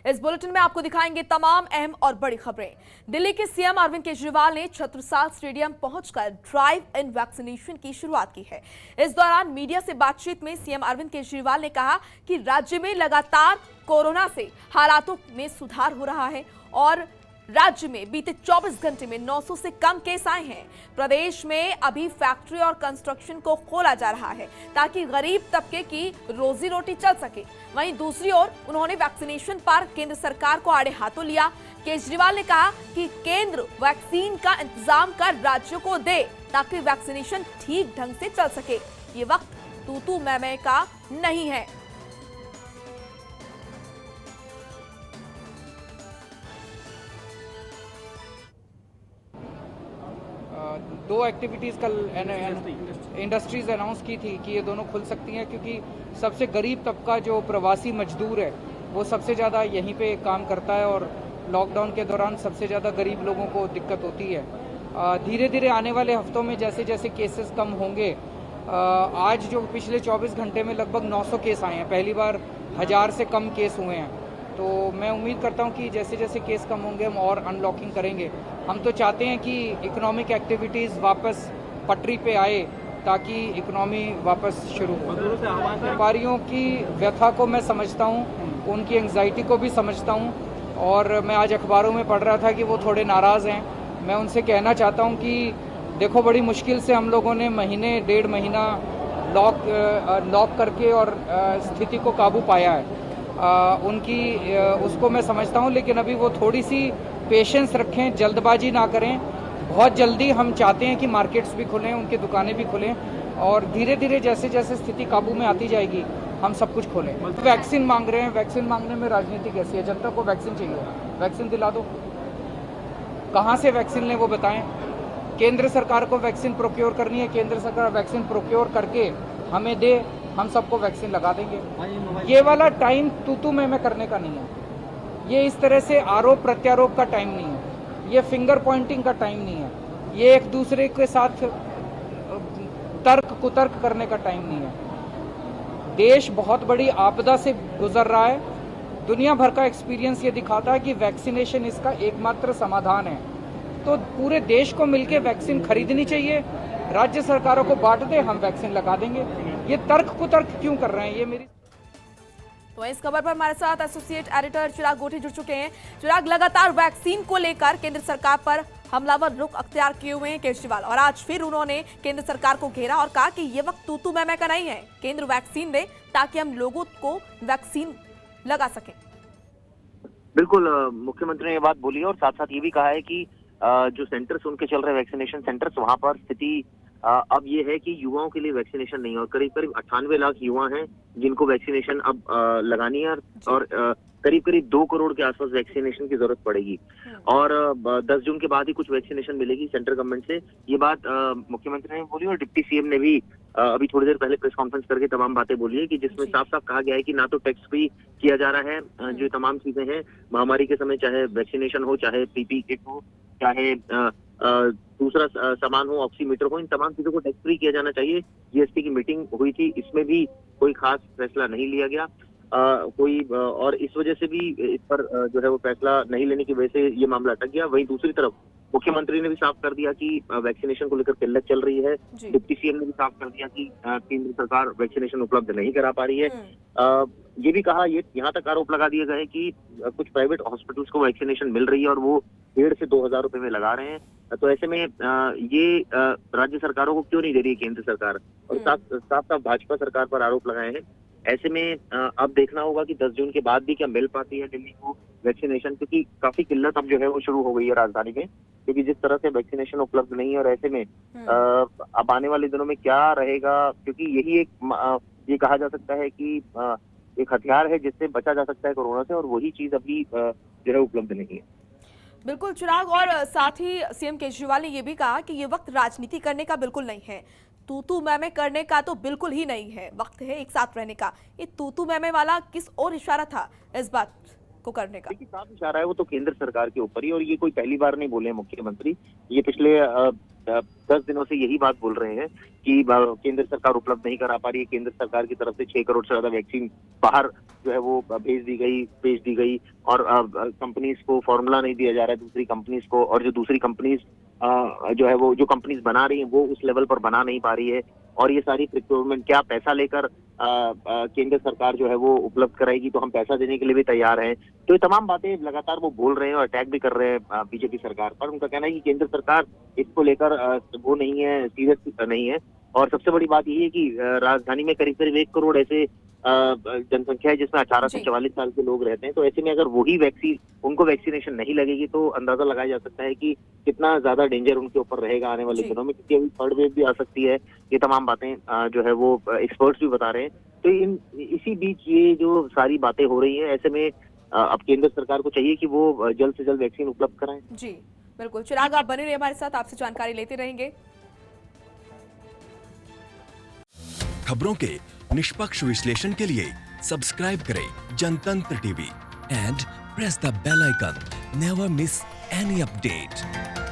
इस बुलेटिन में आपको दिखाएंगे तमाम अहम और बड़ी खबरें। दिल्ली के सीएम अरविंद केजरीवाल ने छत्रसाल स्टेडियम पहुंचकर ड्राइव इन वैक्सीनेशन की शुरुआत की है। इस दौरान मीडिया से बातचीत में सीएम अरविंद केजरीवाल ने कहा कि राज्य में लगातार कोरोना से हालातों में सुधार हो रहा है और राज्य में बीते 24 घंटे में 900 से कम केस आए हैं। प्रदेश में अभी फैक्ट्री और कंस्ट्रक्शन को खोला जा रहा है ताकि गरीब तबके की रोजी रोटी चल सके। वहीं दूसरी ओर उन्होंने वैक्सीनेशन पर केंद्र सरकार को आड़े हाथों लिया। केजरीवाल ने कहा कि केंद्र वैक्सीन का इंतजाम कर राज्यों को दे ताकि वैक्सीनेशन ठीक ढंग से चल सके। ये वक्त तू मैं का नहीं है। दो एक्टिविटीज़ कल इंडस्ट्रीज़ अनाउंस की थी कि ये दोनों खुल सकती हैं, क्योंकि सबसे गरीब तबका जो प्रवासी मजदूर है वो सबसे ज़्यादा यहीं पे काम करता है और लॉकडाउन के दौरान सबसे ज़्यादा गरीब लोगों को दिक्कत होती है। धीरे धीरे आने वाले हफ्तों में जैसे जैसे केसेस कम होंगे, आज जो पिछले 24 घंटे में लगभग 900 केस आए हैं, पहली बार 1000 से कम केस हुए हैं। तो मैं उम्मीद करता हूं कि जैसे जैसे केस कम होंगे हम और अनलॉकिंग करेंगे। हम तो चाहते हैं कि इकोनॉमिक एक्टिविटीज़ वापस पटरी पे आए ताकि इकोनॉमी वापस शुरू हो। व्यापारियों की व्यथा को मैं समझता हूं, उनकी एंग्जाइटी को भी समझता हूं और मैं आज अखबारों में पढ़ रहा था कि वो थोड़े नाराज़ हैं। मैं उनसे कहना चाहता हूं कि देखो, बड़ी मुश्किल से हम लोगों ने महीने डेढ़ महीना लॉक करके और स्थिति को काबू पाया है। उसको मैं समझता हूं, लेकिन अभी वो थोड़ी सी पेशेंस रखें, जल्दबाजी ना करें। बहुत जल्दी हम चाहते हैं कि मार्केट्स भी खुलें, उनकी दुकानें भी खुलें और धीरे धीरे जैसे जैसे स्थिति काबू में आती जाएगी हम सब कुछ खोलें। वैक्सीन मांग रहे हैं, वैक्सीन मांगने में राजनीति कैसी है? जनता को वैक्सीन चाहिए, वैक्सीन दिला दो। कहाँ से वैक्सीन लें वो बताएं। केंद्र सरकार को वैक्सीन प्रोक्योर करनी है, केंद्र सरकार वैक्सीन प्रोक्योर करके हमें दे, हम सबको वैक्सीन लगा देंगे। ये वाला टाइम तू मैं करने का नहीं है। ये इस तरह से आरोप प्रत्यारोप का टाइम नहीं है। ये फिंगर पॉइंटिंग का टाइम नहीं है। ये एक दूसरे के साथ तर्क कुतर्क करने का टाइम नहीं है। देश बहुत बड़ी आपदा से गुजर रहा है। दुनिया भर का एक्सपीरियंस ये दिखाता है कि वैक्सीनेशन इसका एकमात्र समाधान है। तो पूरे देश को मिलकर वैक्सीन खरीदनी चाहिए, राज्य सरकारों को बांट दे, हम वैक्सीन लगा देंगे। ये तर्क कुतर्क क्यों कर रहे हैं? ये मेरी तो इस खबर पर हमारे साथ एसोसिएट एडिटर चिराग गोठी जुड़ चुके हैं। चिराग, लगातार वैक्सीन को लेकर केंद्र सरकार पर हमलावर रुख अख्तियार किए हुए हैं केजरीवाल और आज फिर उन्होंने केंद्र सरकार को घेरा और कहा कि ये वक्त तू मैं का नहीं है, केंद्र वैक्सीन दे ताकि हम लोगों को वैक्सीन लगा सकें। बिल्कुल, मुख्यमंत्री ने ये बात बोली है और साथ साथ ये भी कहा है कि जो सेंटर्स उनके चल रहे वैक्सीनेशन सेंटर्स, वहां पर स्थिति अब ये है कि युवाओं के लिए वैक्सीनेशन नहीं है और करीब करीब 98 लाख युवा हैं जिनको वैक्सीनेशन अब लगानी है और करीब करीब 2 करोड़ के आसपास वैक्सीनेशन की जरूरत पड़ेगी और 10 जून के बाद ही कुछ वैक्सीनेशन मिलेगी सेंट्रल गवर्नमेंट से। ये बात मुख्यमंत्री ने बोली और डिप्टी सीएम ने भी अभी थोड़ी देर पहले प्रेस कॉन्फ्रेंस करके तमाम बातें बोली है कि जिसमें साफ साफ कहा गया है कि ना तो टैक्स फ्री किया जा रहा है जो तमाम चीजें हैं महामारी के समय, चाहे वैक्सीनेशन हो, चाहे पीपी किट हो, चाहे दूसरा सामान हो, ऑक्सीमीटर हो, इन तमाम चीजों को टैक्स फ्री किया जाना चाहिए। जीएसटी की मीटिंग हुई थी, इसमें भी कोई खास फैसला नहीं लिया गया। और इस वजह से भी इस पर जो है वो फैसला नहीं लेने की वजह से ये मामला अटक गया। वहीं दूसरी तरफ मुख्यमंत्री ने भी साफ कर दिया कि वैक्सीनेशन को लेकर किल्लत चल रही है। डिप्टी सीएम ने भी साफ कर दिया कि केंद्र सरकार वैक्सीनेशन उपलब्ध नहीं करा पा रही है। ये भी कहा, ये यहाँ तक आरोप लगा दिए गए कि कुछ प्राइवेट हॉस्पिटल्स को वैक्सीनेशन मिल रही है और वो 1,500 से 2,000 रुपए में लगा रहे हैं। तो ऐसे में ये राज्य सरकारों को क्यों नहीं दे रही है केंद्र सरकार, और साफ साफ भाजपा सरकार पर आरोप लगाए हैं। ऐसे में अब देखना होगा कि 10 जून के बाद भी क्या मिल पाती है दिल्ली को वैक्सीनेशन, क्योंकि काफी किल्लत अब जो है वो शुरू हो गई है राजधानी में, क्योंकि जिस तरह से वैक्सीनेशन उपलब्ध नहीं है। और ऐसे में अब आने वाले दिनों में क्या रहेगा, क्योंकि यही एक ये कहा जा सकता है कि एक हथियार है जिससे बचा जा सकता है कोरोना से, और वही चीज अभी जो है उपलब्ध नहीं है। बिल्कुल चिराग, और साथ ही सीएम केजरीवाल ने यह भी कहा कि ये वक्त राजनीति करने का बिल्कुल नहीं है, तू मैं करने का तो बिल्कुल ही नहीं है, वक्त है एक साथ रहने का। ये तू मैं वाला किस और इशारा था इस बात को करने का? देखिए, साफ इशारा है वो तो केंद्र सरकार के ऊपर ही, और ये कोई पहली बार नहीं बोले मुख्यमंत्री। ये पिछले 10 दिनों से यही बात बोल रहे हैं कि केंद्र सरकार उपलब्ध नहीं करा पा रही है। केंद्र सरकार की तरफ से 6 करोड़ से ज्यादा वैक्सीन बाहर जो है वो भेज दी गई और कंपनीज को फॉर्मूला नहीं दिया जा रहा है दूसरी कंपनीज को, और जो दूसरी कंपनीज जो है वो जो कंपनीज बना रही हैं वो उस लेवल पर बना नहीं पा रही है। और ये सारी प्रिक्योरमेंट क्या पैसा लेकर केंद्र सरकार जो है वो उपलब्ध कराएगी, तो हम पैसा देने के लिए भी तैयार हैं। तो ये तमाम बातें लगातार वो बोल रहे हैं और अटैक भी कर रहे हैं बीजेपी सरकार पर। उनका कहना है कि केंद्र सरकार इसको लेकर वो नहीं है, सीरियस नहीं है। और सबसे बड़ी बात ये है कि राजधानी में करीब करीब 1 करोड़ ऐसे जनसंख्या है जिसमें 18 से 44 साल के लोग रहते हैं। तो ऐसे में अगर वही उनको वैक्सीनेशन नहीं लगेगी तो अंदाजा लगाया जा सकता है कि कितना ज्यादा डेंजर उनके ऊपर रहेगा आने वाले दिनों में, क्योंकि अभी थर्ड वेव भी आ सकती है। ये तमाम बातें जो है वो एक्सपर्ट्स भी बता रहे हैं। तो इसी बीच ये जो सारी बातें हो रही हैं, ऐसे में अब केंद्र सरकार को चाहिए कि वो जल्द से जल्द वैक्सीन उपलब्ध कराएं। जी बिल्कुल, चिराग आप बने रहिए हमारे साथ, आपसे जानकारी लेते रहेंगे। खबरों के निष्पक्ष विश्लेषण के लिए सब्सक्राइब करें Jantantra TV and press the bell icon. Never miss any update.